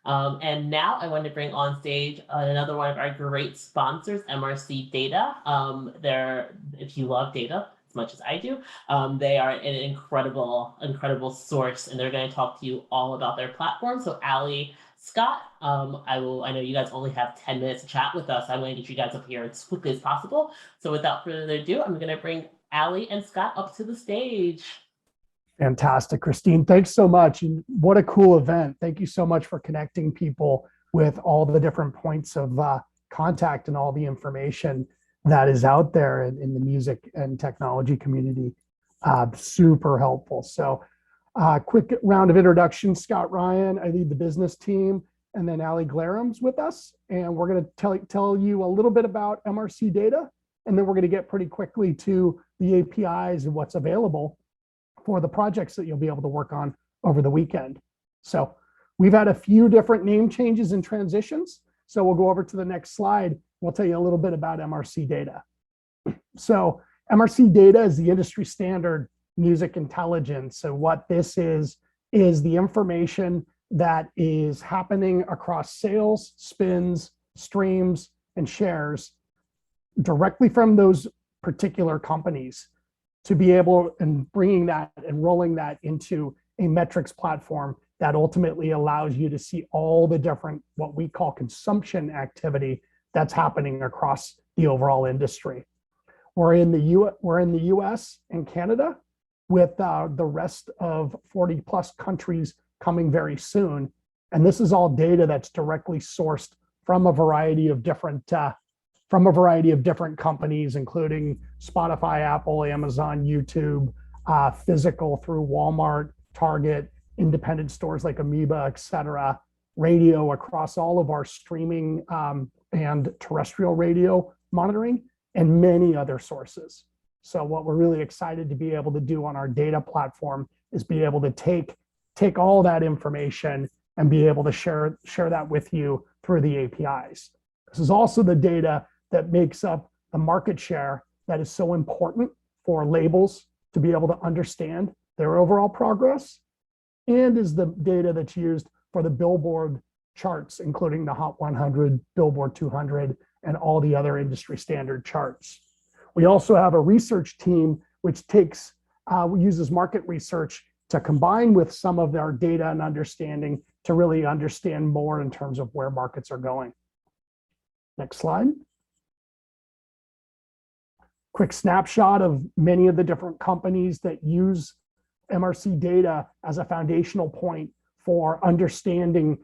And now I want to bring on stage another one of our great sponsors, MRC Data. If you love data as much as I do, they are an incredible source, and they're going to talk to you all about their platform. So Ally, Scott, I know you guys only have 10 minutes to chat with us. I want to get you guys up here as quickly as possible. So without further ado, I'm going to bring Ally and Scott up to the stage. Fantastic, Christine. Thanks so much. And what a cool event. Thank you so much for connecting people with all the different points of contact and all the information that is out there in the music and technology community. Super helpful. So quick round of introductions. Scott Ryan, I lead the business team, and then Ally Glerum's with us. And we're going to tell you a little bit about MRC Data, and then we're going to get pretty quickly to the APIs and what's available for the projects that you'll be able to work on over the weekend. So we've had a few different name changes and transitions. So we'll go over to the next slide. We'll tell you a little bit about MRC Data. So MRC Data is the industry standard music intelligence. So what this is the information that is happening across sales, spins, streams, and shares directly from those particular companies, to be able and bringing that and rolling that into a metrics platform that ultimately allows you to see all the different, what we call consumption activity that's happening across the overall industry. We're in the US and Canada, with the rest of 40 plus countries coming very soon. And this is all data that's directly sourced from a variety of different companies, including Spotify, Apple, Amazon, YouTube, physical through Walmart, Target, independent stores like Amoeba, et cetera, radio across all of our streaming and terrestrial radio monitoring, and many other sources. So what we're really excited to be able to do on our data platform is be able to take all that information and be able to share that with you through the APIs. This is also the data that makes up the market share that is so important for labels to be able to understand their overall progress, and is the data that's used for the Billboard charts, including the Hot 100, Billboard 200, and all the other industry standard charts. We also have a research team which uses market research to combine with some of our data and understanding to really understand more in terms of where markets are going. Next slide. Quick snapshot of many of the different companies that use MRC data as a foundational point for understanding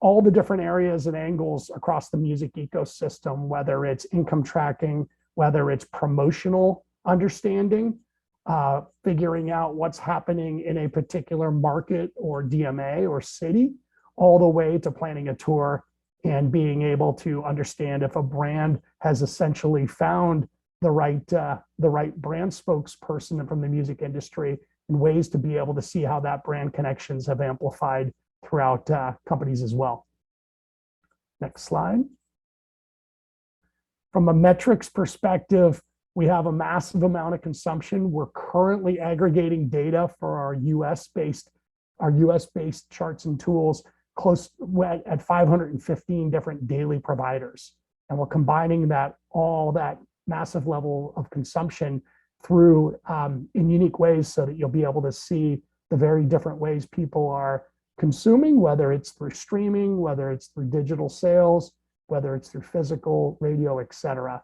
all the different areas and angles across the music ecosystem, whether it's income tracking, whether it's promotional understanding, figuring out what's happening in a particular market or DMA or city, all the way to planning a tour and being able to understand if a brand has essentially found the right brand spokesperson from the music industry, and ways to be able to see how that brand connections have amplified throughout companies as well. Next slide. From a metrics perspective, we have a massive amount of consumption. We're currently aggregating data for our US-based charts and tools at 515 different daily providers. And we're combining all that massive level of consumption through in unique ways so that you'll be able to see the very different ways people are consuming, whether it's through streaming, whether it's through digital sales, whether it's through physical, radio, et cetera.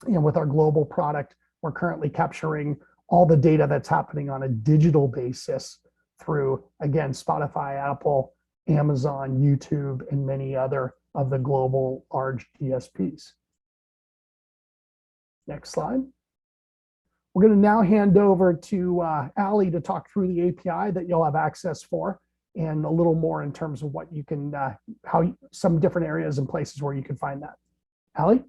And with our global product, we're currently capturing all the data that's happening on a digital basis through, again, Spotify, Apple, Amazon, YouTube, and many other of the global large DSPs. Next slide. We're going to now hand over to Ally to talk through the API that you'll have access for, and a little more in terms of what you can, some different areas and places where you can find that. Ally?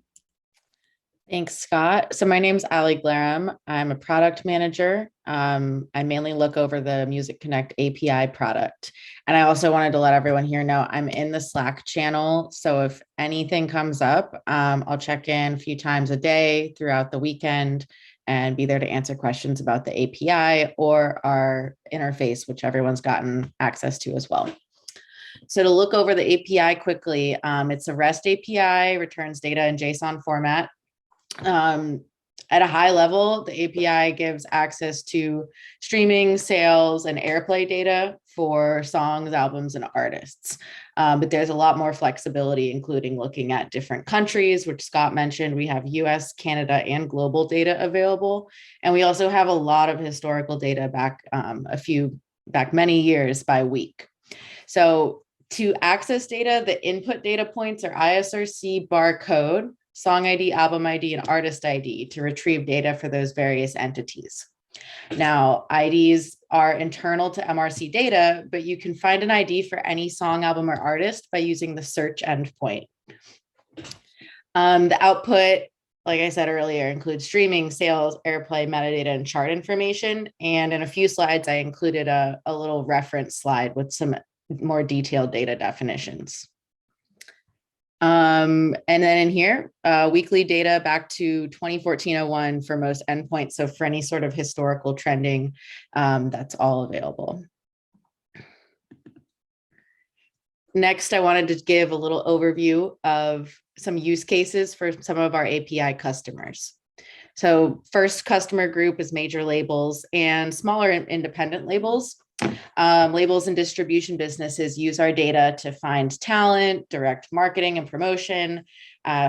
Thanks, Scott. So my name's Ally Glerum. I'm a product manager. I mainly look over the Music Connect API product. And I also wanted to let everyone here know I'm in the Slack channel. So if anything comes up, I'll check in a few times a day throughout the weekend and be there to answer questions about the API or our interface, which everyone's gotten access to as well. So to look over the API quickly, it's a REST API, returns data in JSON format. At a high level, the API gives access to streaming, sales, and airplay data for songs, albums, and artists. But there's a lot more flexibility, including looking at different countries, which Scott mentioned. We have US, Canada, and global data available. And we also have a lot of historical data back many years by week. So to access data, the input data points are ISRC barcode, song ID, album ID, and artist ID to retrieve data for those various entities. Now, IDs are internal to MRC data, but you can find an ID for any song, album, or artist by using the search endpoint. The output, like I said earlier, includes streaming, sales, airplay, metadata, and chart information. And in a few slides, I included a little reference slide with some more detailed data definitions. And then in here, weekly data back to 2014-01 for most endpoints. So for any sort of historical trending, that's all available. Next, I wanted to give a little overview of some use cases for some of our API customers. So first customer group is major labels and smaller independent labels. Labels and distribution businesses use our data to find talent, direct marketing and promotion,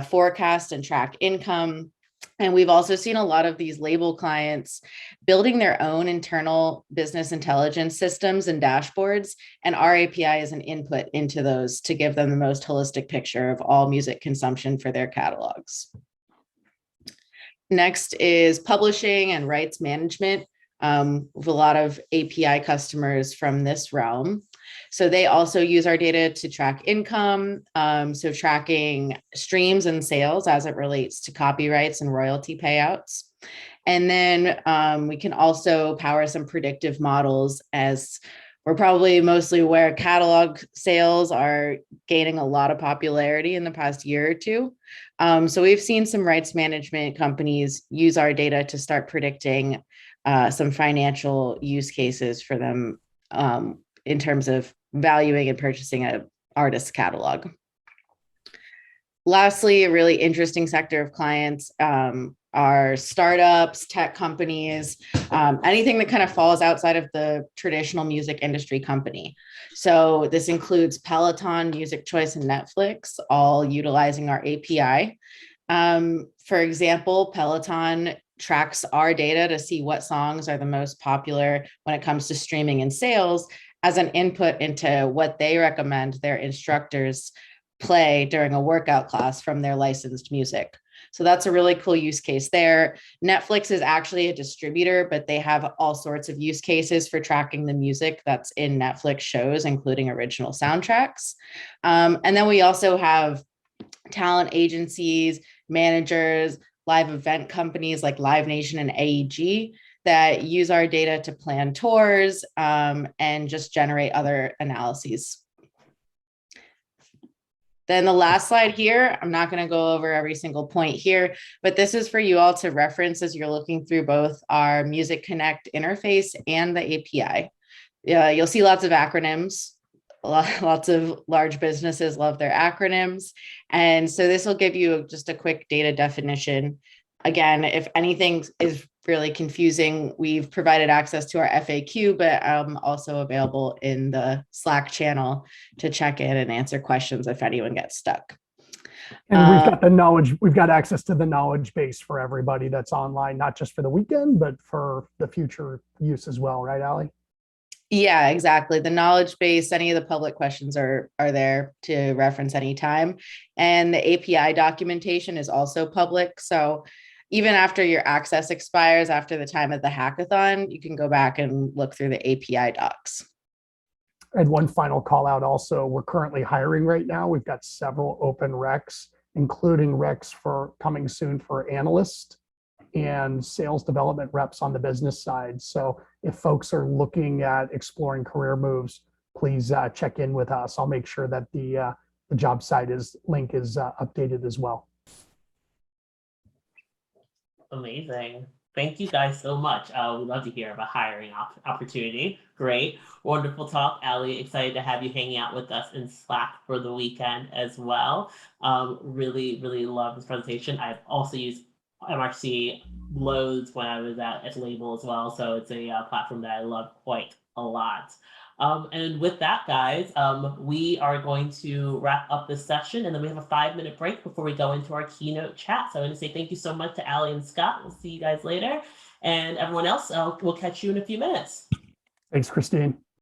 forecast and track income. And we've also seen a lot of these label clients building their own internal business intelligence systems and dashboards. And our API is an input into those to give them the most holistic picture of all music consumption for their catalogs. Next is publishing and rights management. With a lot of API customers from this realm. So they also use our data to track income, so tracking streams and sales as it relates to copyrights and royalty payouts. And then we can also power some predictive models, as we're probably mostly aware catalog sales are gaining a lot of popularity in the past year or two. So we've seen some rights management companies use our data to start predicting some financial use cases for them in terms of valuing and purchasing an artist's catalog. Lastly, a really interesting sector of clients are startups, tech companies, anything that kind of falls outside of the traditional music industry company. So this includes Peloton, Music Choice, and Netflix, all utilizing our API. For example, Peloton tracks our data to see what songs are the most popular when it comes to streaming and sales as an input into what they recommend their instructors play during a workout class from their licensed music. So that's a really cool use case there. Netflix is actually a distributor, but they have all sorts of use cases for tracking the music that's in Netflix shows, including original soundtracks. And then we also have talent agencies, managers, live event companies like Live Nation and AEG that use our data to plan tours and just generate other analyses. Then the last slide here, I'm not going to go over every single point here, but this is for you all to reference as you're looking through both our Music Connect interface and the API. You'll see lots of acronyms. Lots of large businesses love their acronyms. And so this will give you just a quick data definition. Again, if anything is really confusing, we've provided access to our FAQ, but I'm also available in the Slack channel to check in and answer questions if anyone gets stuck. And we've got the knowledge, we've got access to the knowledge base for everybody that's online, not just for the weekend, but for the future use as well, right, Ally? Yeah, exactly. The knowledge base, any of the public questions are there to reference anytime. And the API documentation is also public. So even after your access expires, after the time of the hackathon, you can go back and look through the API docs. And one final call out also, we're currently hiring right now. We've got several open recs, including recs for coming soon for analysts and sales development reps on the business side. So if folks are looking at exploring career moves, please check in with us. I'll make sure that the job site link is updated as well. Amazing. Thank you guys so much. We'd love to hear about hiring opportunity. Great. Wonderful talk, Ally. Excited to have you hanging out with us in Slack for the weekend as well. Really, really love this presentation. I've also used MRC loads when I was at Label as well. So it's a platform that I love quite a lot. And with that, guys, we are going to wrap up this session, and then we have a 5-minute break before we go into our keynote chat. So I want to say thank you so much to Ally and Scott. We'll see you guys later. And everyone else, we'll catch you in a few minutes. Thanks, Christine.